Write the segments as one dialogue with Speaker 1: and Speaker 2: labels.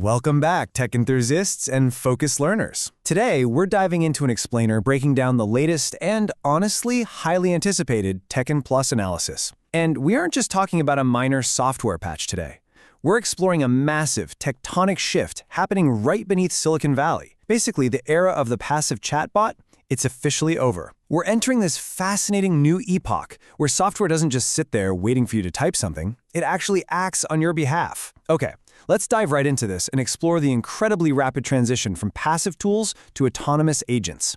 Speaker 1: Welcome back, tech enthusiasts and focused learners. Today, we're diving into an explainer breaking down the latest and, honestly, highly anticipated Tekin Plus analysis. And we aren't just talking about a minor software patch today. We're exploring a massive, tectonic shift happening right beneath Silicon Valley. Basically, the era of the passive chatbot, it's officially over. We're entering this fascinating new epoch where software doesn't just sit there waiting for you to type something, it actually acts on your behalf. Okay. Let's dive right into this and explore the incredibly rapid transition from passive tools to autonomous agents.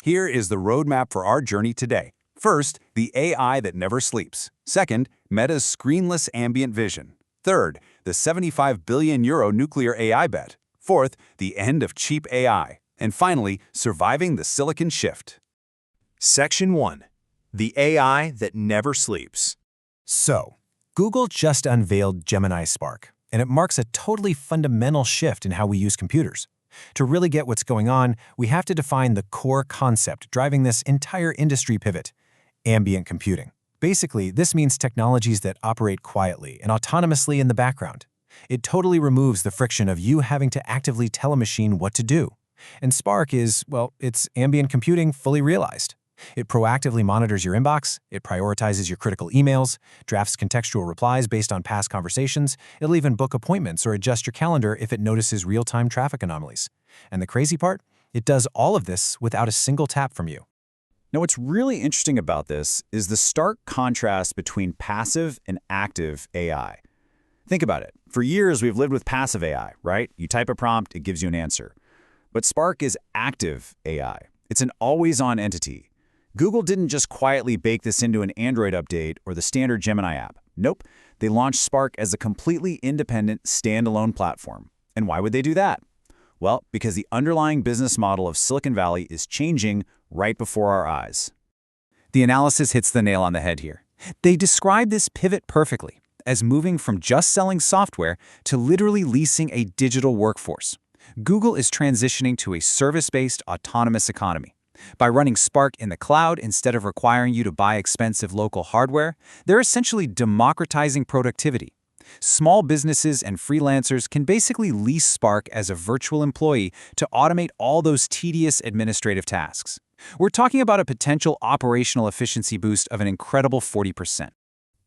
Speaker 2: Here is the roadmap for our journey today. First, the AI that never sleeps. Second, Meta's screenless ambient vision. Third, the 75 billion euro nuclear AI bet. Fourth, the end of cheap AI. And finally, surviving the silicon shift.
Speaker 3: Section 1. The AI that never sleeps.
Speaker 1: So, Google just unveiled Gemini Spark, and it marks a totally fundamental shift in how we use computers. To really get what's going on, we have to define the core concept driving this entire industry pivot: ambient computing. Basically, this means technologies that operate quietly and autonomously in the background. It totally removes the friction of you having to actively tell a machine what to do. And Spark is, well, it's ambient computing fully realized. It proactively monitors your inbox, it prioritizes your critical emails, drafts contextual replies based on past conversations, it'll even book appointments or adjust your calendar if it notices real-time traffic anomalies. And the crazy part? It does all of this without a single tap from you.
Speaker 4: Now, what's really interesting about this is the stark contrast between passive and active AI. Think about it. For years, we've lived with passive AI, right? You type a prompt, it gives you an answer. But Spark is active AI. It's an always-on entity. Google didn't just quietly bake this into an Android update or the standard Gemini app. Nope, they launched Spark as a completely independent, standalone platform. And why would they do that? Well, because the underlying business model of Silicon Valley is changing right before our eyes. The analysis hits the nail on the head here. They describe this pivot perfectly as moving from just selling software to literally leasing a digital workforce. Google is transitioning to a service-based autonomous economy. By running Spark in the cloud instead of requiring you to buy expensive local hardware, they're essentially democratizing productivity. Small businesses and freelancers can basically lease Spark as a virtual employee to automate all those tedious administrative tasks. We're talking about a potential operational efficiency boost of an incredible 40%.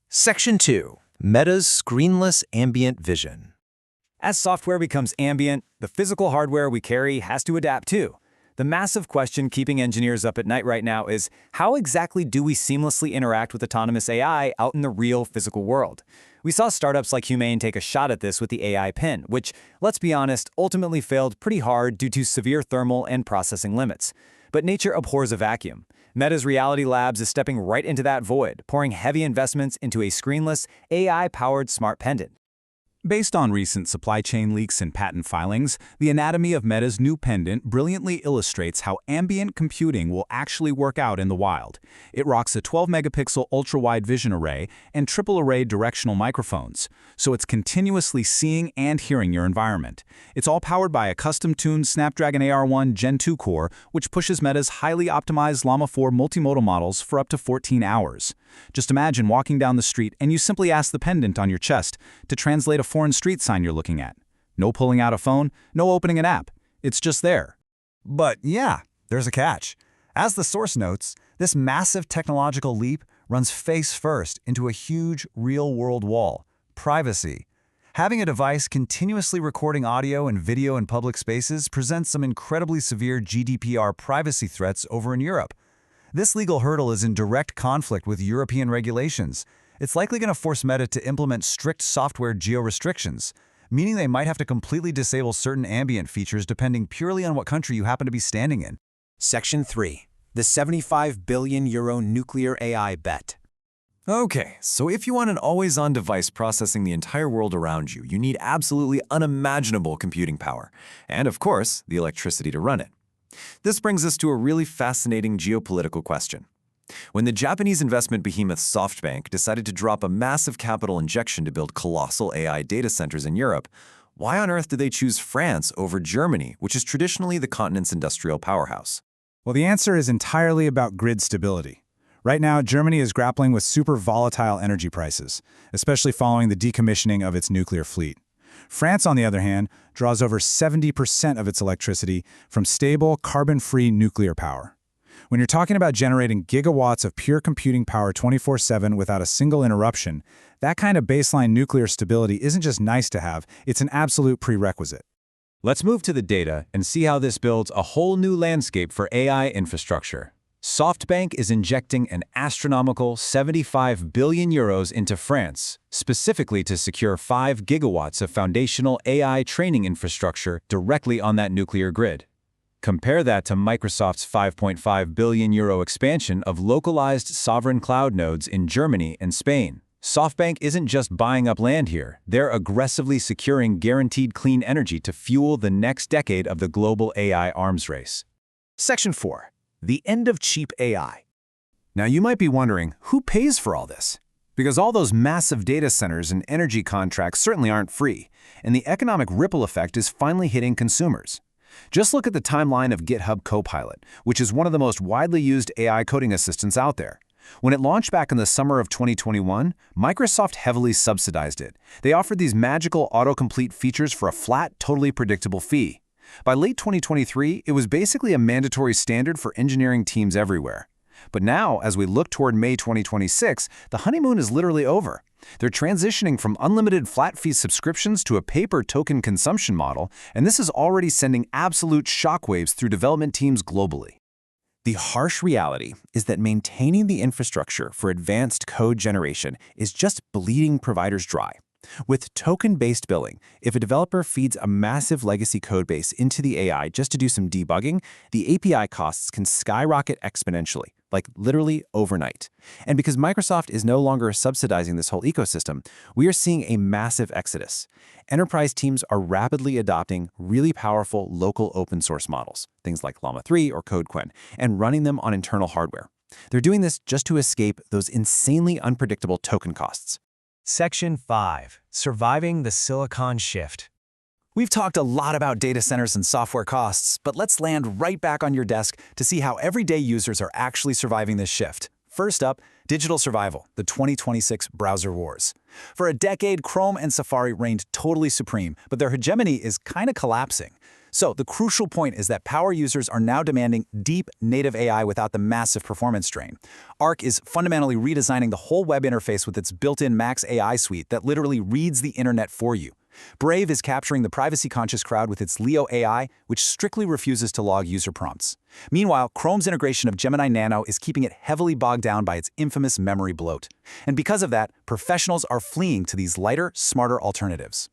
Speaker 3: Section 2. Meta's screenless ambient vision.
Speaker 4: As software becomes ambient, the physical hardware we carry has to adapt too. The massive question keeping engineers up at night right now is, how exactly do we seamlessly interact with autonomous AI out in the real physical world? We saw startups like Humane take a shot at this with the AI pen, which, let's be honest, ultimately failed pretty hard due to severe thermal and processing limits. But nature abhors a vacuum. Meta's Reality Labs is stepping right into that void, pouring heavy investments into a screenless, AI-powered smart pendant.
Speaker 2: Based on recent supply chain leaks and patent filings, the anatomy of Meta's new pendant brilliantly illustrates how ambient computing will actually work out in the wild. It rocks a 12-megapixel ultra-wide vision array and triple-array directional microphones, so it's continuously seeing and hearing your environment. It's all powered by a custom-tuned Snapdragon AR1 Gen 2 core, which pushes Meta's highly optimized Llama 4 multimodal models for up to 14 hours. Just imagine walking down the street and you simply ask the pendant on your chest to translate a foreign street sign you're looking at. No pulling out a phone, no opening an app. It's just there.
Speaker 5: But yeah, there's a catch. As the source notes, this massive technological leap runs face first into a huge real-world wall: privacy. Having a device continuously recording audio and video in public spaces presents some incredibly severe GDPR privacy threats over in Europe. This legal hurdle is in direct conflict with European regulations. It's likely going to force Meta to implement strict software geo-restrictions, meaning they might have to completely disable certain ambient features depending purely on what country you happen to be standing in.
Speaker 3: Section 3. The 75 billion euro nuclear AI bet.
Speaker 1: Okay, so if you want an always-on device processing the entire world around you, you need absolutely unimaginable computing power, and of course, the electricity to run it. This brings us to a really fascinating geopolitical question. When the Japanese investment behemoth SoftBank decided to drop a massive capital injection to build colossal AI data centers in Europe, why on earth did they choose France over Germany, which is traditionally the continent's industrial powerhouse?
Speaker 6: Well, the answer is entirely about grid stability. Right now, Germany is grappling with super volatile energy prices, especially following the decommissioning of its nuclear fleet. France, on the other hand, draws over 70% of its electricity from stable, carbon-free nuclear power. When you're talking about generating gigawatts of pure computing power 24/7 without a single interruption, that kind of baseline nuclear stability isn't just nice to have, it's an absolute prerequisite.
Speaker 2: Let's move to the data and see how this builds a whole new landscape for AI infrastructure. SoftBank is injecting an astronomical 75 billion euros into France, specifically to secure 5 gigawatts of foundational AI training infrastructure directly on that nuclear grid. Compare that to Microsoft's 5.5 billion euro expansion of localized sovereign cloud nodes in Germany and Spain. SoftBank isn't just buying up land here, they're aggressively securing guaranteed clean energy to fuel the next decade of the global AI arms race.
Speaker 1: Section 4. The end of cheap AI. Now you might be wondering, who pays for all this? Because all those massive data centers and energy contracts certainly aren't free, and the economic ripple effect is finally hitting consumers. Just look at the timeline of GitHub Copilot, which is one of the most widely used AI coding assistants out there. When it launched back in the summer of 2021, Microsoft heavily subsidized it. They offered these magical autocomplete features for a flat, totally predictable fee. By late 2023, it was basically a mandatory standard for engineering teams everywhere. But now, as we look toward May 2026, the honeymoon is literally over. They're transitioning from unlimited flat-fee subscriptions to a pay-per-token consumption model, and this is already sending absolute shockwaves through development teams globally. The harsh reality is that maintaining the infrastructure for advanced code generation is just bleeding providers dry. With token-based billing, if a developer feeds a massive legacy codebase into the AI just to do some debugging, the API costs can skyrocket exponentially, like literally overnight. And because Microsoft is no longer subsidizing this whole ecosystem, we are seeing a massive exodus. Enterprise teams are rapidly adopting really powerful local open source models, things like Llama 3 or CodeQuinn, and running them on internal hardware. They're doing this just to escape those insanely unpredictable token costs.
Speaker 3: Section 5. Surviving the Silicon Shift. We've talked a lot about data centers and software costs, but let's land right back on your desk to see how everyday users are actually surviving this shift. First up, digital survival, the 2026 browser wars. For a decade, Chrome and Safari reigned totally supreme, but their hegemony is kind of collapsing. So the crucial point is that power users are now demanding deep native AI without the massive performance drain. Arc is fundamentally redesigning the whole web interface with its built-in Max AI suite that literally reads the internet for you. Brave is capturing the privacy-conscious crowd with its Leo AI, which strictly refuses to log user prompts. Meanwhile, Chrome's integration of Gemini Nano is keeping it heavily bogged down by its infamous memory bloat. And because of that, professionals are fleeing to these lighter, smarter alternatives.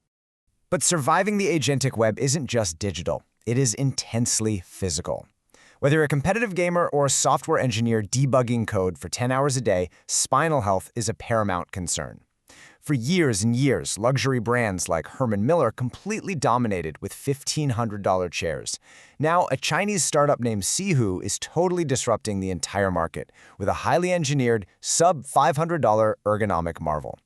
Speaker 7: But surviving the agentic web isn't just digital. It is intensely physical. Whether you're a competitive gamer or a software engineer debugging code for 10 hours a day, spinal health is a paramount concern. For years and years, luxury brands like Herman Miller completely dominated with $1,500 chairs. Now, a Chinese startup named Sihu is totally disrupting the entire market with a highly engineered, sub-$500 ergonomic marvel.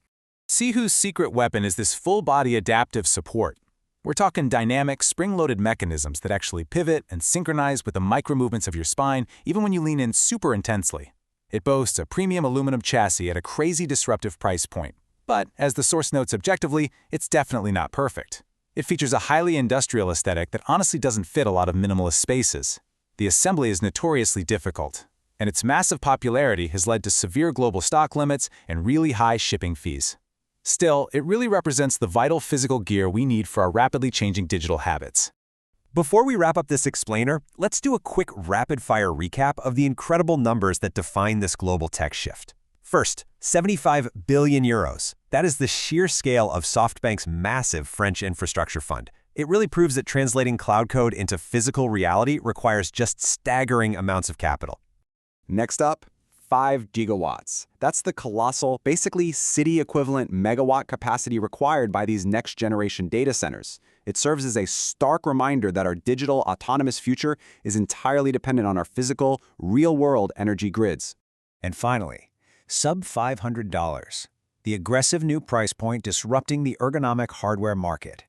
Speaker 2: Sihu's secret weapon is this full-body adaptive support. We're talking dynamic, spring-loaded mechanisms that actually pivot and synchronize with the micro-movements of your spine even when you lean in super intensely. It boasts a premium aluminum chassis at a crazy disruptive price point. But, as the source notes objectively, it's definitely not perfect. It features a highly industrial aesthetic that honestly doesn't fit a lot of minimalist spaces. The assembly is notoriously difficult, and its massive popularity has led to severe global stock limits and really high shipping fees. Still, it really represents the vital physical gear we need for our rapidly changing digital habits.
Speaker 1: Before we wrap up this explainer, let's do a quick rapid-fire recap of the incredible numbers that define this global tech shift. First, 75 billion euros. That is the sheer scale of SoftBank's massive French infrastructure fund. It really proves that translating cloud code into physical reality requires just staggering amounts of capital.
Speaker 8: Next up, 5 gigawatts. That's the colossal, basically city-equivalent megawatt capacity required by these next-generation data centers. It serves as a stark reminder that our digital, autonomous future is entirely dependent on our physical, real-world energy grids.
Speaker 3: And finally, sub-$500. The aggressive new price point disrupting the ergonomic hardware market.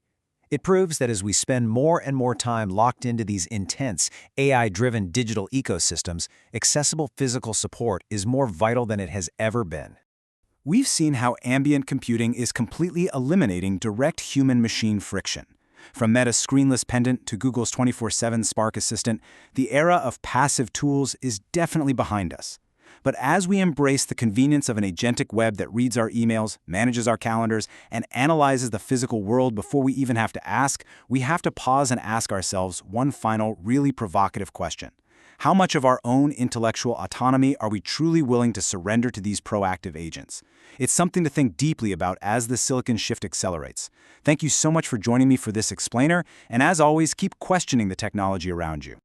Speaker 3: It proves that as we spend more and more time locked into these intense, AI-driven digital ecosystems, accessible physical support is more vital than it has ever been.
Speaker 2: We've seen how ambient computing is completely eliminating direct human-machine friction. From Meta's screenless Pendant to Google's 24/7 Spark Assistant, the era of passive tools is definitely behind us. But as we embrace the convenience of an agentic web that reads our emails, manages our calendars, and analyzes the physical world before we even have to ask, we have to pause and ask ourselves one final, really provocative question. How much of our own intellectual autonomy are we truly willing to surrender to these proactive agents? It's something to think deeply about as the silicon shift accelerates. Thank you so much for joining me for this explainer, and as always, keep questioning the technology around you.